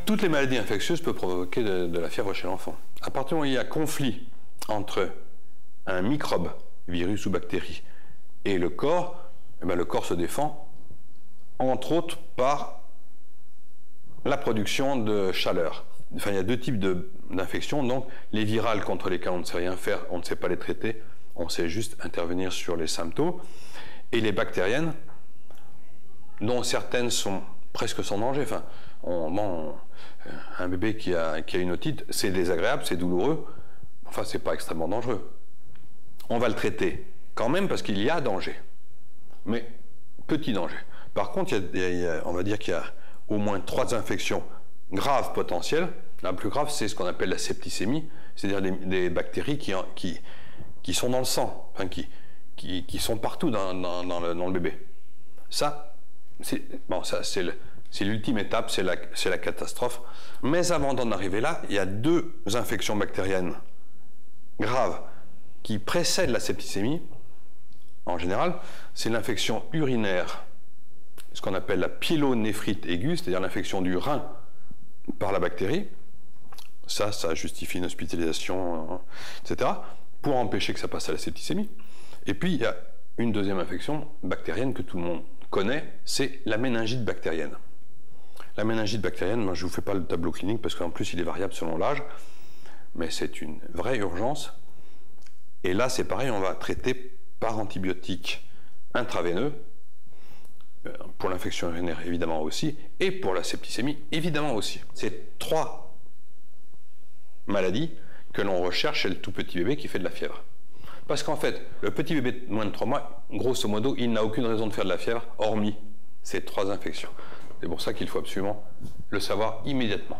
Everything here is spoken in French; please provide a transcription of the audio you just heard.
toutes les maladies infectieuses peuvent provoquer de la fièvre chez l'enfant. À partir du moment où il y a conflit entre un microbe, virus ou bactérie, et le corps, eh bien, le corps se défend, entre autres par la production de chaleur. Enfin, il y a deux types d'infections, donc les virales contre lesquelles on ne sait rien faire, on ne sait pas les traiter, on sait juste intervenir sur les symptômes, et les bactériennes, dont certaines sont presque sans danger. Enfin, un bébé qui a une otite, c'est désagréable, c'est douloureux, enfin, c'est pas extrêmement dangereux. On va le traiter quand même parce qu'il y a danger, mais petit danger. Par contre, on va dire qu'il y a au moins 3 infections graves potentielles. La plus grave, c'est ce qu'on appelle la septicémie, c'est-à-dire des bactéries qui sont dans le sang, enfin, qui sont partout dans le bébé. Ça, c'est l'ultime étape, c'est la catastrophe. Mais avant d'en arriver là, il y a 2 infections bactériennes graves qui précèdent la septicémie. En général, c'est l'infection urinaire, ce qu'on appelle la pyélonéphrite aiguë, c'est-à-dire l'infection du rein par la bactérie. Ça justifie une hospitalisation, etc., pour empêcher que ça passe à la septicémie. Et puis, il y a une deuxième infection bactérienne que tout le monde connaît, c'est la méningite bactérienne. La méningite bactérienne, moi, je ne vous fais pas le tableau clinique parce qu'en plus, il est variable selon l'âge, mais c'est une vraie urgence. Et là, c'est pareil, on va traiter par antibiotiques intraveineux, pour l'infection urinaire évidemment aussi, et pour la septicémie évidemment aussi. C'est 3 maladies que l'on recherche chez le tout petit bébé qui fait de la fièvre. Parce qu'en fait, le petit bébé de moins de 3 mois, grosso modo, il n'a aucune raison de faire de la fièvre, hormis ces 3 infections. C'est pour ça qu'il faut absolument le savoir immédiatement.